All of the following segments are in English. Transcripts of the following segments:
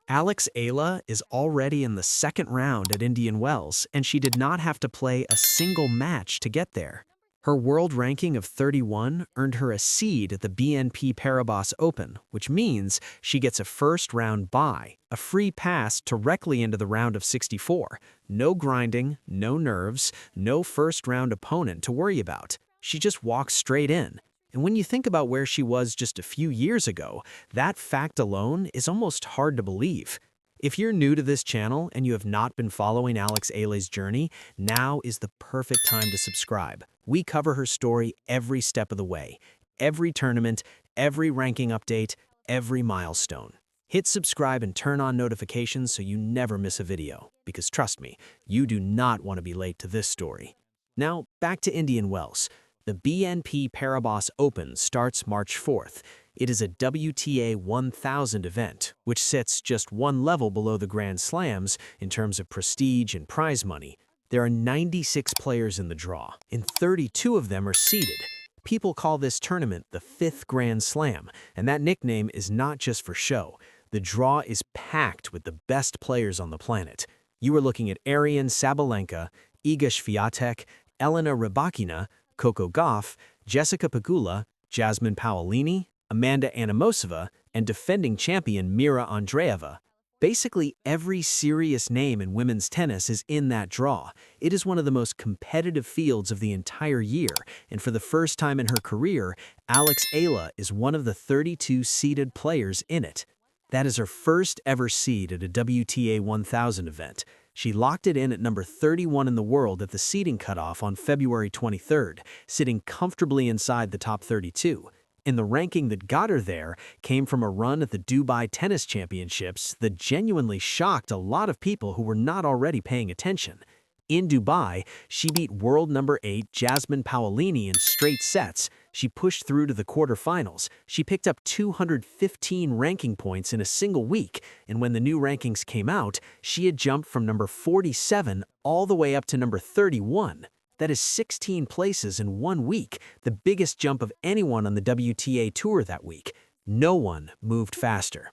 Eala is already in the second round at Indian Wells, and she did not have to play a single match to get there. Her world ranking of 31 earned her a seed at the BNP Paribas Open, which means she gets a first-round bye, a free pass directly into the round of 64. No grinding, no nerves, no first-round opponent to worry about. She just walks straight in. And when you think about where she was just a few years ago, that fact alone is almost hard to believe. If you're new to this channel and you have not been following Eala's journey, now is the perfect time to subscribe. We cover her story every step of the way, every tournament, every ranking update, every milestone. Hit subscribe and turn on notifications so you never miss a video, because trust me, you do not want to be late to this story. Now, back to Indian Wells. The BNP Paribas Open starts March 4th. It is a WTA 1000 event, which sits just one level below the Grand Slams in terms of prestige and prize money. There are 96 players in the draw, and 32 of them are seeded. People call this tournament the fifth Grand Slam, and that nickname is not just for show. The draw is packed with the best players on the planet. You are looking at Ariane Sabalenka, Iga Swiatek, Elena Rybakina, Coco Gauff, Jessica Pegula, Jasmine Paolini, Amanda Anisimova, and defending champion Mira Andreeva. Basically, every serious name in women's tennis is in that draw. It is one of the most competitive fields of the entire year, and for the first time in her career, Eala is one of the 32 seeded players in it. That is her first ever seed at a WTA 1000 event. She locked it in at number 31 in the world at the seeding cutoff on February 23rd, sitting comfortably inside the top 32. And the ranking that got her there came from a run at the Dubai Tennis Championships that genuinely shocked a lot of people who were not already paying attention. In Dubai, she beat world number 8 Jasmine Paolini in straight sets. She pushed through to the quarterfinals. She picked up 215 ranking points in a single week, and when the new rankings came out, she had jumped from number 47 all the way up to number 31. That is 16 places in 1 week, the biggest jump of anyone on the WTA Tour that week. No one moved faster.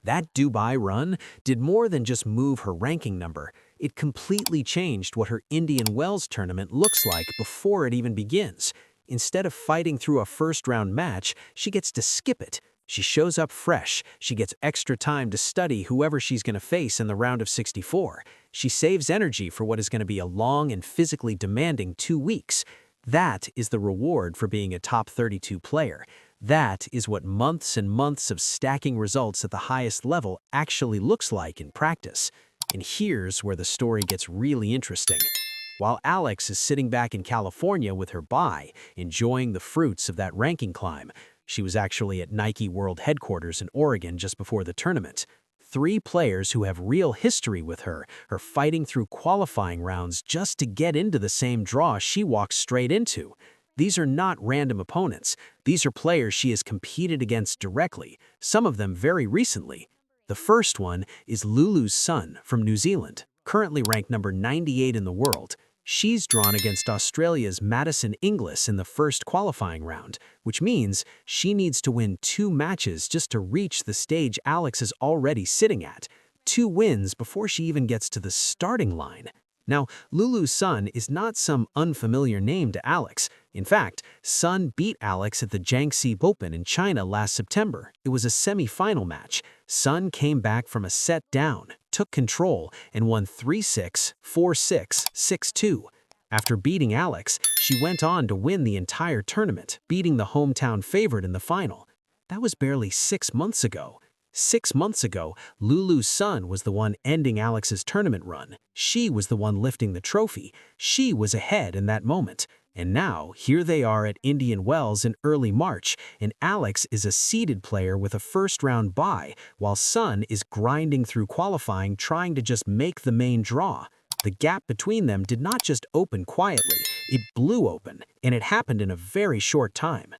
That Dubai run did more than just move her ranking number. It completely changed what her Indian Wells tournament looks like before it even begins. Instead of fighting through a first-round match, she gets to skip it. She shows up fresh. She gets extra time to study whoever she's going to face in the round of 64. She saves energy for what is going to be a long and physically demanding 2 weeks. That is the reward for being a top 32 player. That is what months and months of stacking results at the highest level actually looks like in practice. And here's where the story gets really interesting. While Alex is sitting back in California with her bye, enjoying the fruits of that ranking climb, she was actually at Nike World Headquarters in Oregon just before the tournament. 3 players who have real history with her are fighting through qualifying rounds just to get into the same draw she walks straight into. These are not random opponents. These are players she has competed against directly, some of them very recently. The first one is Lulu's Sun from New Zealand, currently ranked number 98 in the world. She's drawn against Australia's Madison Inglis in the first qualifying round, which means she needs to win 2 matches just to reach the stage Alex is already sitting at. 2 wins before she even gets to the starting line. Now, Lulu Sun is not some unfamiliar name to Alex. In fact, Sun beat Alex at the Jiangxi Open in China last September. It was a semi-final match. Sun came back from a set down, took control, and won 3-6, 4-6, 6-2. After beating Alex, she went on to win the entire tournament, beating the hometown favorite in the final. That was barely 6 months ago. 6 months ago, Lulu Sun was the one ending Alex's tournament run. She was the one lifting the trophy. She was ahead in that moment. And now, here they are at Indian Wells in early March, and Alex is a seeded player with a first-round bye, while Sun is grinding through qualifying trying to just make the main draw. The gap between them did not just open quietly, it blew open, and it happened in a very short time.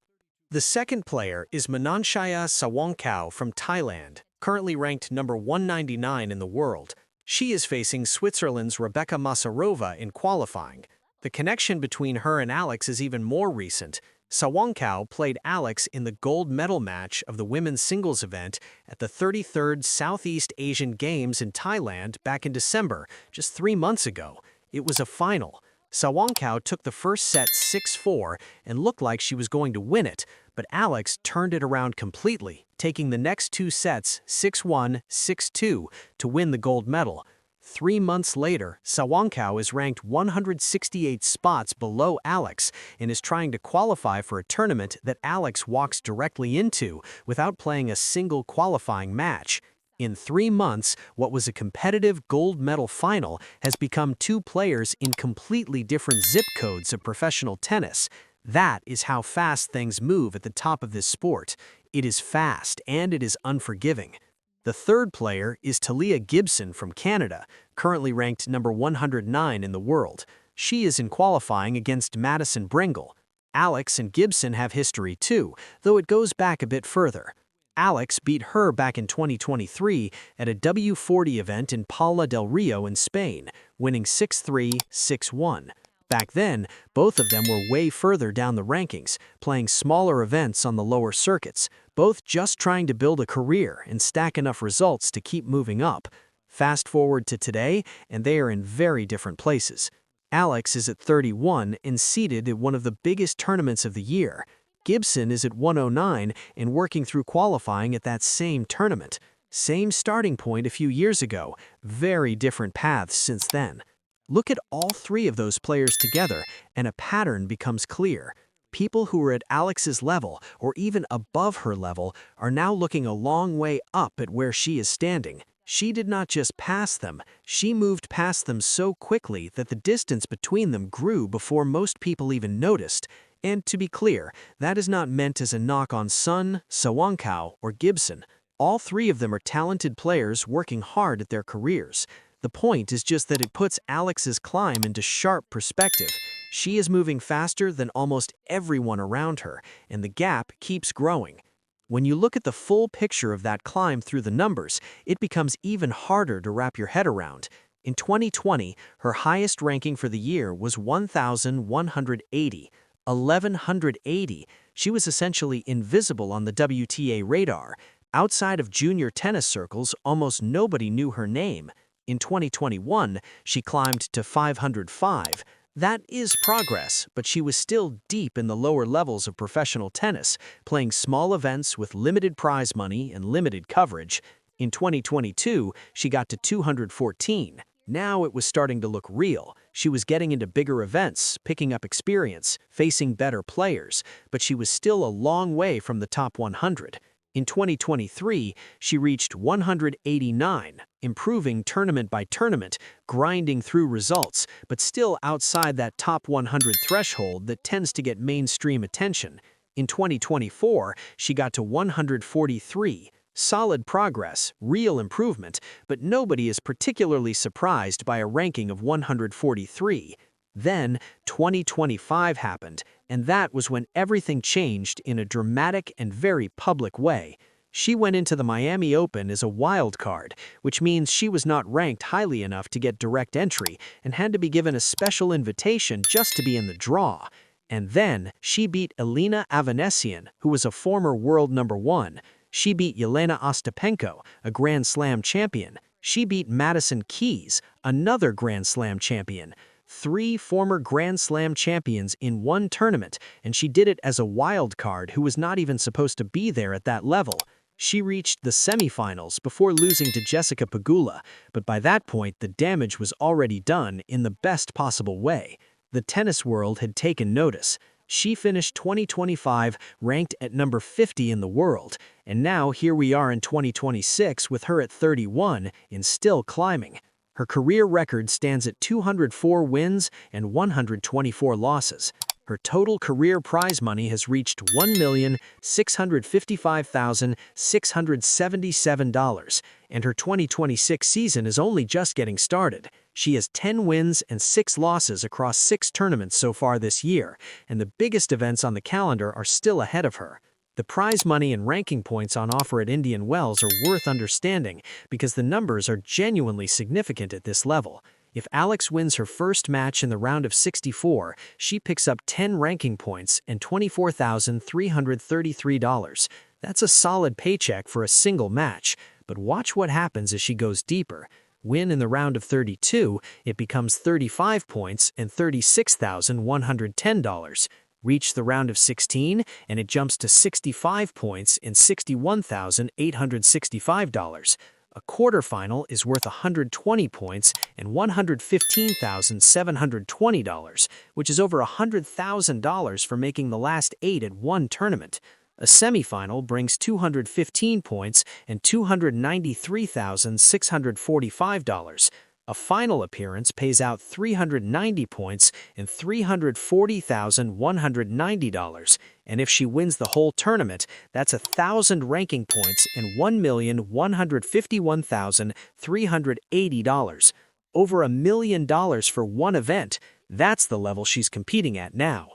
The second player is Mananchaya Sawangkao from Thailand, currently ranked number 199 in the world. She is facing Switzerland's Rebecca Masarova in qualifying. The connection between her and Alex is even more recent. Sawankao played Alex in the gold medal match of the women's singles event at the 33rd Southeast Asian Games in Thailand back in December, just 3 months ago. It was a final. Sawankao took the first set 6-4 and looked like she was going to win it, but Alex turned it around completely, taking the next two sets 6-1, 6-2 to win the gold medal. 3 months later, Sawankao is ranked 168 spots below Alex and is trying to qualify for a tournament that Alex walks directly into without playing a single qualifying match. In 3 months, what was a competitive gold medal final has become two players in completely different zip codes of professional tennis. That is how fast things move at the top of this sport. It is fast and it is unforgiving. The third player is Talia Gibson from Canada, currently ranked number 109 in the world. She is in qualifying against Madison Bringle. Alex and Gibson have history too, though it goes back a bit further. Alex beat her back in 2023 at a W40 event in Palma del Rio in Spain, winning 6-3, 6-1. Back then, both of them were way further down the rankings, playing smaller events on the lower circuits, both just trying to build a career and stack enough results to keep moving up. Fast forward to today, and they are in very different places. Alex is at 31 and seeded at one of the biggest tournaments of the year. Gibson is at 109 and working through qualifying at that same tournament. Same starting point a few years ago, very different paths since then. Look at all three of those players together, and a pattern becomes clear. People who were at Alex's level, or even above her level, are now looking a long way up at where she is standing. She did not just pass them, she moved past them so quickly that the distance between them grew before most people even noticed. And to be clear, that is not meant as a knock on Sun, Sawankao, or Gibson. All three of them are talented players working hard at their careers. The point is just that it puts Alex's climb into sharp perspective. She is moving faster than almost everyone around her, and the gap keeps growing. When you look at the full picture of that climb through the numbers, it becomes even harder to wrap your head around. In 2020, her highest ranking for the year was 1,180. 1,180. She was essentially invisible on the WTA radar. Outside of junior tennis circles, almost nobody knew her name. In 2021, she climbed to 505. That is progress, but she was still deep in the lower levels of professional tennis, playing small events with limited prize money and limited coverage. In 2022, she got to 214. Now it was starting to look real. She was getting into bigger events, picking up experience, facing better players, but she was still a long way from the top 100. In 2023, she reached 189, improving tournament by tournament, grinding through results, but still outside that top 100 threshold that tends to get mainstream attention. In 2024, she got to 143. Solid progress, real improvement, but nobody is particularly surprised by a ranking of 143. Then, 2025 happened, and that was when everything changed in a dramatic and very public way. She went into the Miami Open as a wild card, which means she was not ranked highly enough to get direct entry and had to be given a special invitation just to be in the draw. And then, she beat Elena Avanesian, who was a former world number 1. She beat Yelena Ostapenko, a Grand Slam champion. She beat Madison Keys, another Grand Slam champion. 3 former Grand Slam champions in one tournament, and she did it as a wild card who was not even supposed to be there at that level. She reached the semifinals before losing to Jessica Pegula, but by that point the damage was already done in the best possible way. The tennis world had taken notice. She finished 2025 ranked at number 50 in the world, and now here we are in 2026 with her at 31 and still climbing. Her career record stands at 204 wins and 124 losses. Her total career prize money has reached $1,655,677, and her 2026 season is only just getting started. She has 10 wins and 6 losses across 6 tournaments so far this year, and the biggest events on the calendar are still ahead of her. The prize money and ranking points on offer at Indian Wells are worth understanding because the numbers are genuinely significant at this level. If Alex wins her first match in the round of 64, she picks up 10 ranking points and $24,333. That's a solid paycheck for a single match, but watch what happens as she goes deeper. Win in the round of 32, it becomes 35 points and $36,110. Reach the round of 16, and it jumps to 65 points and $61,865. A quarterfinal is worth 120 points and $115,720, which is over $100,000 for making the last 8 at one tournament. A semifinal brings 215 points and $293,645. A final appearance pays out 390 points and $340,190. And if she wins the whole tournament, that's 1,000 ranking points and $1,151,380. Over $1 million for one event. That's the level she's competing at now.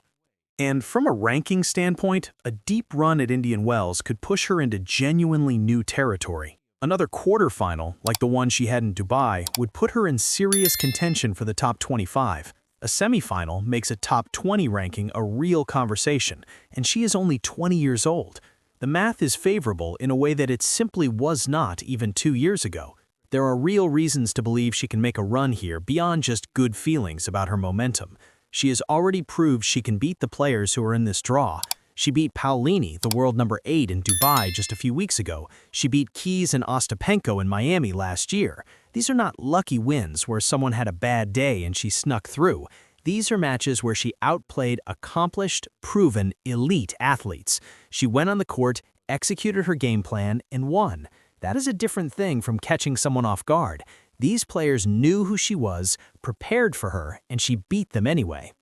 And from a ranking standpoint, a deep run at Indian Wells could push her into genuinely new territory. Another quarterfinal, like the one she had in Dubai, would put her in serious contention for the top 25. A semifinal makes a top 20 ranking a real conversation, and she is only 20 years old. The math is favorable in a way that it simply was not even 2 years ago. There are real reasons to believe she can make a run here beyond just good feelings about her momentum. She has already proved she can beat the players who are in this draw. She beat Paolini, the world number 8 in Dubai just a few weeks ago. She beat Keys and Ostapenko in Miami last year. These are not lucky wins where someone had a bad day and she snuck through. These are matches where she outplayed accomplished, proven, elite athletes. She went on the court, executed her game plan, and won. That is a different thing from catching someone off guard. These players knew who she was, prepared for her, and she beat them anyway.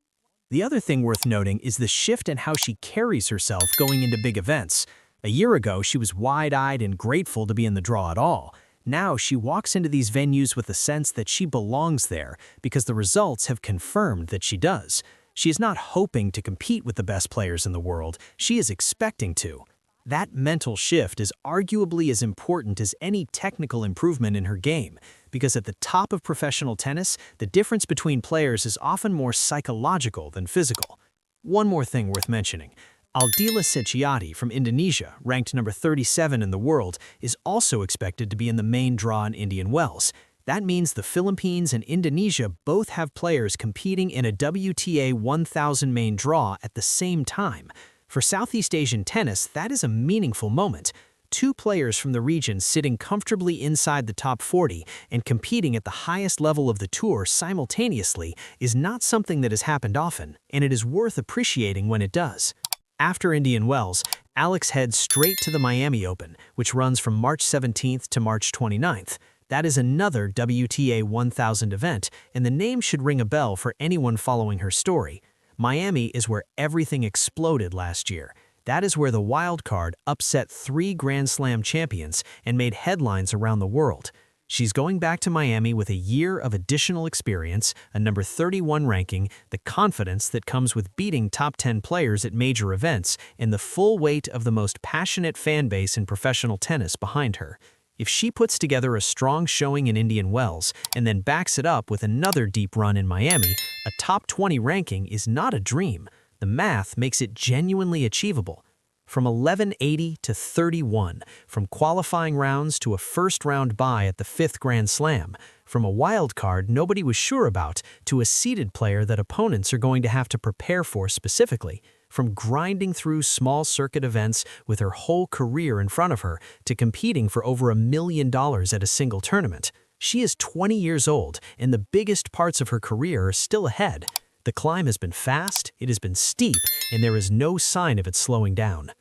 The other thing worth noting is the shift in how she carries herself going into big events. A year ago, she was wide-eyed and grateful to be in the draw at all. Now she walks into these venues with the sense that she belongs there because the results have confirmed that she does. She is not hoping to compete with the best players in the world, she is expecting to. That mental shift is arguably as important as any technical improvement in her game, because at the top of professional tennis, the difference between players is often more psychological than physical. One more thing worth mentioning. Aldila Seciati from Indonesia, ranked number 37 in the world, is also expected to be in the main draw in Indian Wells. That means the Philippines and Indonesia both have players competing in a WTA 1000 main draw at the same time. For Southeast Asian tennis, that is a meaningful moment. 2 players from the region sitting comfortably inside the top 40 and competing at the highest level of the tour simultaneously is not something that has happened often, and it is worth appreciating when it does. After Indian Wells, Alex heads straight to the Miami Open, which runs from March 17th to March 29th. That is another WTA 1000 event, and the name should ring a bell for anyone following her story. Miami is where everything exploded last year. That is where the wild card upset 3 Grand Slam champions and made headlines around the world. She's going back to Miami with a year of additional experience, a number 31 ranking, the confidence that comes with beating top 10 players at major events, and the full weight of the most passionate fan base in professional tennis behind her. If she puts together a strong showing in Indian Wells and then backs it up with another deep run in Miami, a top 20 ranking is not a dream. The math makes it genuinely achievable. From 1180 to 31, from qualifying rounds to a first-round bye at the 5th Grand Slam, from a wild card nobody was sure about to a seeded player that opponents are going to have to prepare for specifically, from grinding through small circuit events with her whole career in front of her to competing for over $1 million at a single tournament. She is 20 years old, and the biggest parts of her career are still ahead. The climb has been fast, it has been steep, and there is no sign of it slowing down.